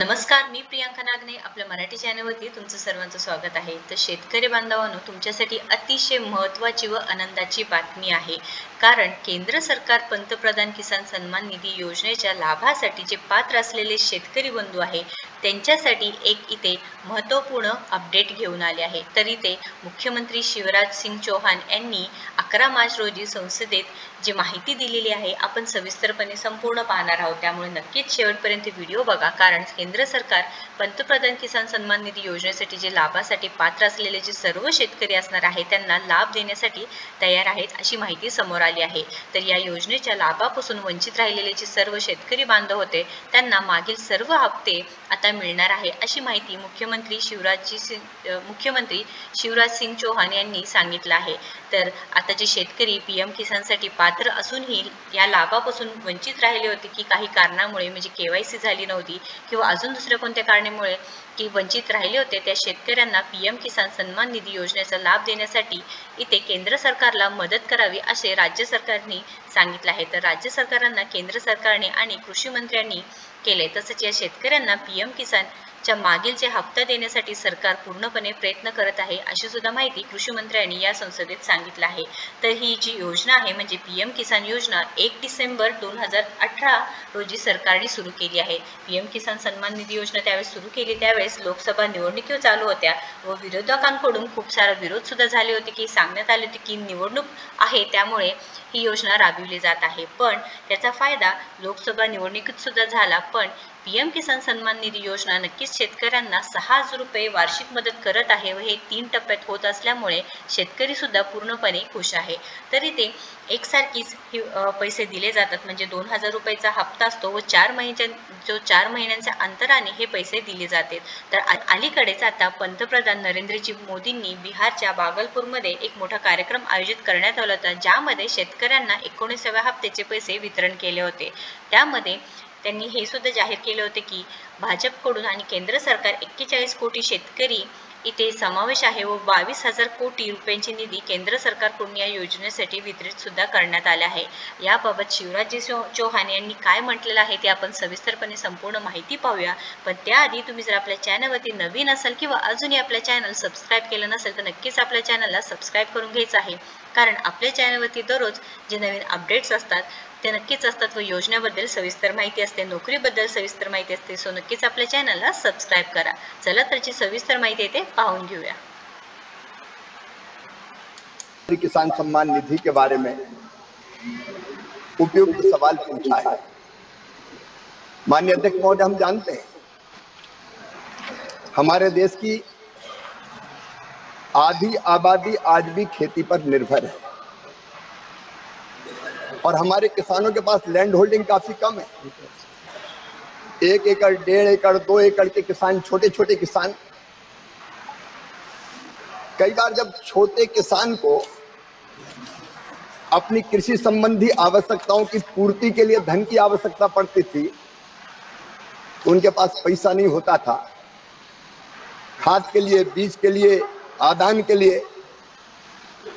नमस्कार, मी प्रियांका नागने आपल्या मराठी चॅनलवरती तुमचं सर्वांचं स्वागत आहे. तर शेतकरी बांधवांनो, तुमच्यासाठी अतिशय महत्त्वाची व आनंदाची बातमी आहे. कारण केंद्र सरकार पंतप्रधान किसान सन्मान निधी योजनेच्या लाभासाठी जे पात्र असलेले शेतकरी बंधू आहे त्यांच्यासाठी एक इथे महत्त्वपूर्ण अपडेट घेऊन आले आहे. तर इथे मुख्यमंत्री शिवराज सिंग चौहान यांनी 11 मार्च रोजी संसदेत जी माहिती दिलेली आहे आपण सविस्तरपणे संपूर्ण पाहणार आहोत. त्यामुळे नक्कीच शेवटपर्यंत व्हिडिओ बघा, कारण केंद्र सरकार पंतप्रधान किसान सन्मान निधी योजनेसाठी जे लाभासाठी पात्र असलेले जे सर्व शेतकरी असणार आहे त्यांना लाभ देण्यासाठी तयार आहेत अशी माहिती समोर आली आहे. तर या योजनेच्या लाभापासून वंचित राहिलेले जे सर्व शेतकरी बांधव होते त्यांना मागील सर्व हप्ते आता मिळणार आहे अशी माहिती मुख्यमंत्री शिवराज सिंग चौहान यांनी सांगितलं आहे. तर आता जे शेतकरी PM किसानसाठी पात्र असूनही या लाभापासून वंचित राहिले होते की काही कारणामुळे म्हणजे KYC झाली नव्हती किंवा अजून दुसऱ्या कोणत्या कारणामुळे की वंचित राहिले होते, त्या शेतकऱ्यांना PM किसान सन्मान निधी योजनेचा लाभ देण्यासाठी इथे केंद्र सरकारला मदत करावी असे राज्य सरकारने सांगितले आहे. तर राज्य सरकारांना केंद्र सरकारने आणि कृषी मंत्र्यांनी केले. तसंच या शेतकऱ्यांना PM किसानच्या मागील जे हप्ता देण्यासाठी सरकार पूर्णपणे प्रयत्न करत आहे अशी सुद्धा माहिती कृषी मंत्र्यांनी या संसदेत सांगितलं आहे. तर ही जी योजना आहे म्हणजे PM किसान योजना 1 डिसेंबर 2018 रोजी सरकारने सुरू केली आहे. PM किसान सन्मान निधी योजना त्यावेळेस सुरू केली त्यावेळेस लोकसभा निवडणुकी चालू होत्या व विरोधकांकडून खूप सारा विरोध सुद्धा झाले होते की सांगण्यात आले होते की निवडणूक आहे त्यामुळे ही योजना राबविली जात आहे. पण त्याचा फायदा लोकसभा निवडणुकीत सुद्धा झाला. पण PM किसान सन्मान निधी योजना नक्कीच शेतकऱ्यांना 6,000 रुपये वार्षिक मदत करत आहे व हे 3 टप्प्यात होत असल्यामुळे शेतकरी सुद्धा पूर्णपणे खुश आहे. तरी ते एकसारखीच पैसे दिले जातात म्हणजे 2,000 रुपयाचा हप्ता असतो व 4 महिन्यांच्या अंतराने हे पैसे दिले जातात. तर अलीकडेच आता पंतप्रधान नरेंद्रजी मोदींनी बिहारच्या भागलपूरमध्ये एक मोठा कार्यक्रम आयोजित करण्यात आला होता ज्यामध्ये शेतकऱ्यांना 19व्या हप्त्याचे पैसे वितरण केले होते. त्यामध्ये त्यांनी हे सुद्धा जाहीर केले होते की भाजपकडून आणि केंद्र सरकार 41 कोटी शेतकरी इथे समावेश आहे व 22,000 कोटी रुपयांची निधी केंद्र सरकारकडून या योजनेसाठी वितरित सुद्धा करण्यात आले आहे. याबाबत शिवराजजी चौहान यांनी काय म्हटलेलं आहे ते आपण सविस्तरपणे संपूर्ण माहिती पाहूया. पण त्याआधी तुम्ही जर आपल्या चॅनलवरती नवीन असाल किंवा अजूनही आपल्या चॅनल सबस्क्राईब केलं नसेल तर नक्कीच आपल्या चॅनलला सबस्क्राईब करून घ्यायचं आहे, कारण आपल्या चॅनलवरती दररोज जे नवीन अपडेट्स असतात ते नक्कीच असतात व योजनेबद्दल सविस्तर माहिती असते, नोकरीबद्दल सविस्तर माहिती असते. सो नक्कीच आपल्या चॅनलला सबस्क्राईब करा. चला त्याची सविस्तर माहिती येते पाहून घेऊया. किसान सम्मान निधि के बारे में उपयुक्त सवाल पूछा है। माननीय अध्यक्ष महोदय, हम जानते हैं हमारे देश की आधी आबादी आज भी खेती पर निर्भर है और हमारे किसानों के पास लैंड होल्डिंग काफी कम है। 1 एकड़, 1.5 एकड़, 2 एकड़ के किसान, छोटे छोटे किसान, कई बार जब छोटे किसान को अपनी कृषि संबंधी आवश्यकताओं की पूर्ति के लिए धन की आवश्यकता पड़ती थी तो उनके पास पैसा नहीं होता था। खाद के लिए, बीज के लिए, आदान के लिए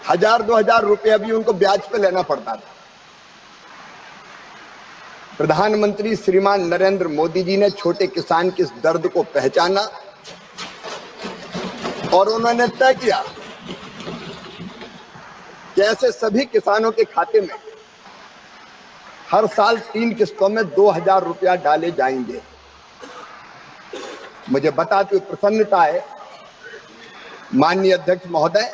1,000-2,000 रुपया भी उनको ब्याज पे लेना पड़ता था। प्रधानमंत्री श्रीमान नरेंद्र मोदी जी ने छोटे किसान के इस दर्द को पहचाना और उन्होंने तय किया कि ऐसे सभी किसानों के खाते में हर साल 3 किस्तों में 2,000 रुपया डाले जाएंगे। मुझे बताते हुए प्रसन्नता है माननीय अध्यक्ष महोदय,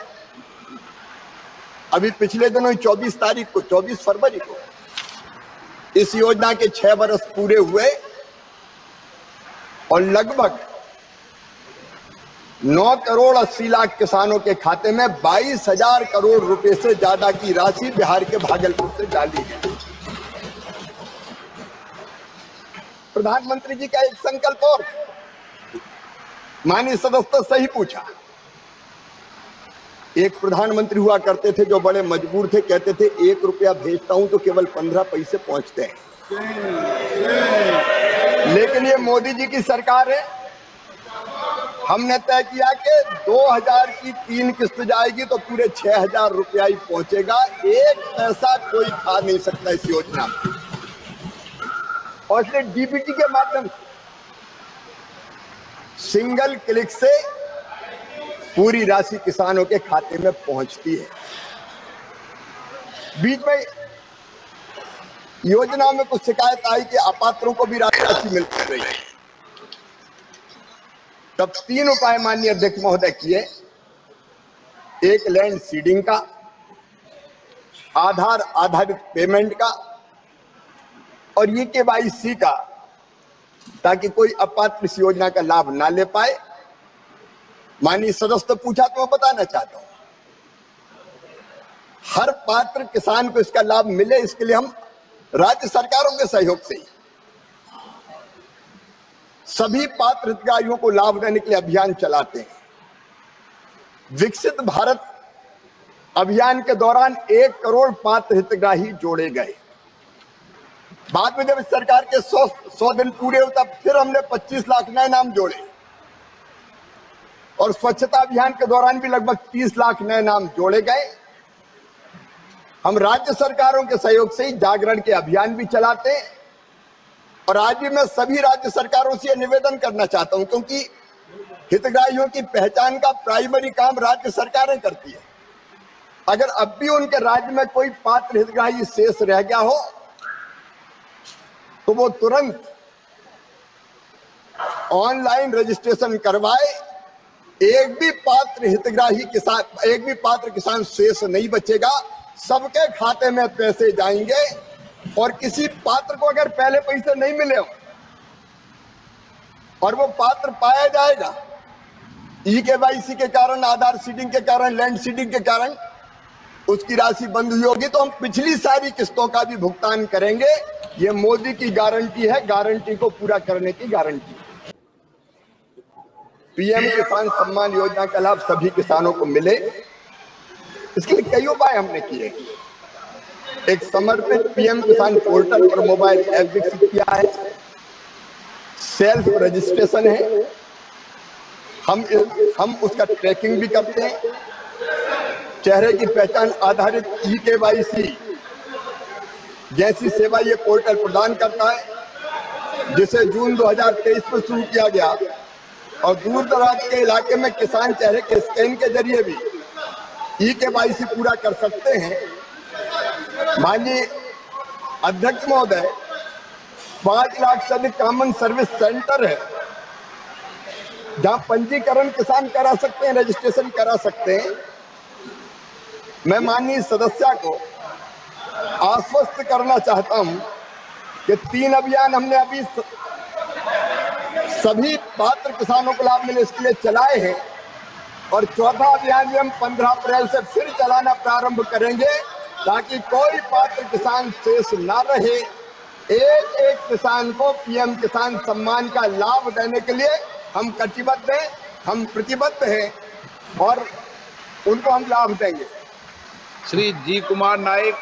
अभी पिछले दिनों 24 फरवरी को इस योजना के 6 वर्ष पूरे हुए और लगभग 9 करोड़ 80 लाख किसानों के खाते में 22,000 करोड़ रुपए से ज्यादा की राशि बिहार के भागलपुर से डाली गई। प्रधानमंत्री जी का एक संकल्प और माननीय सदस्य सही पूछा। एक प्रधानमंत्री हुआ करते थे जो बड़े मजबूर थे, कहते थे 1 रुपया भेजता हूं तो केवल 15 पैसे पहुंचते हैं। लेकिन ये मोदी जी की सरकार है, हमने तय किया कि 2,000 की 3 किस्त जाएगी तो पूरे 6,000 रुपया ही पहुंचेगा। 1 पैसा कोई खा नहीं सकता इस योजना में। और इसलिए DBT के माध्यम से सिंगल क्लिक से पूरी राशि किसानों के खाते में पहुंचती है। बीच में योजना में कुछ शिकायत आई कि अपात्रों को भी राशि मिलती रही है। तब 3 उपाय माननीय अध्यक्ष महोदय किए। एक, लैंड सीडिंग का, आधार आधारित पेमेंट का और ये KYC का, ताकि कोई अपात्र इस योजना का लाभ ना ले पाए। माननीय सदस्य तो पूछा तो मैं बताना चाहता हूं, हर पात्र किसान को इसका लाभ मिले, इसके लिए हम राज्य सरकारों के सहयोग से सभी पात्र हितग्राहियों को लाभ देने के लिए अभियान चलाते हैं। विकसित भारत अभियान के दौरान 1 करोड़ पात्र हितग्राही जोड़े गए। बाद में जब इस सरकार के 100 दिन पूरे हुए तब फिर हमने 25 लाख नए नाम जोड़े और स्वच्छता अभियान के दौरान भी लगभग 30 लाख नए नाम जोड़े गए। हम राज्य सरकारों के सहयोग से ही जागरण के अभियान भी चलाते हैं और आज भी मैं सभी राज्य सरकारों से निवेदन करना चाहता हूं, क्योंकि हितग्राहियों की पहचान का प्राइमरी काम राज्य सरकारें करती है। अगर अब भी उनके राज्य में कोई पात्र हितग्राही शेष रह गया हो तो वो तुरंत ऑनलाइन रजिस्ट्रेशन करवाए। एक भी पात्र किसान शेष नहीं बचेगा, सबके खाते में पैसे जाएंगे और किसी पात्र को अगर पहले पैसे नहीं मिले हो और वो पात्र पाया जाएगा KYC के कारण, आधार सीडिंग के कारण, लैंड सीडिंग के कारण उसकी राशि बंद हुई होगी, तो हम पिछली सारी किस्तों का भी भुगतान करेंगे। ये मोदी की गारंटी है, गारंटी को पूरा करने की गारंटी। PM किसान सम्मान योजना का लाभ सभी किसानों को मिले, इसके लिए कई उपाय हमने किए। एक समर्पित PM किसान पोर्टल पर मोबाइल ऐप विकसित किया है, सेल्फ रजिस्ट्रेशन है, हम उसका ट्रैकिंग भी करते हैं। चेहरे की पहचान आधारित KYC जैसी सेवा ये पोर्टल प्रदान करता है, जिसे जून 2023 में शुरू किया गया और दूर दराज के इलाके में किसान चेहरे के स्कैन के जरिए भी KYC पूरा कर सकते हैं। माननीय अध्यक्ष महोदय, 5 लाख से अधिक कॉमन सर्विस सेंटर है जहां पंजीकरण किसान करा सकते हैं, रजिस्ट्रेशन करा सकते हैं। मैं माननीय सदस्य को आश्वस्त करना चाहता हूं कि 3 अभियान हमने अभी सभी पात्र किसानों को लाभ मिले इसके लिए चलाए हैं और 4था अभियान भी हम 15 अप्रैल से फिर चलाना प्रारंभ करेंगे, ताकि कोई पात्र किसान शेष ना रहे। एक किसान को PM किसान सम्मान का लाभ देने के लिए हम कटिबद्ध हैं, हम प्रतिबद्ध हैं और उनको हम लाभ देंगे। श्री जी कुमार नायक,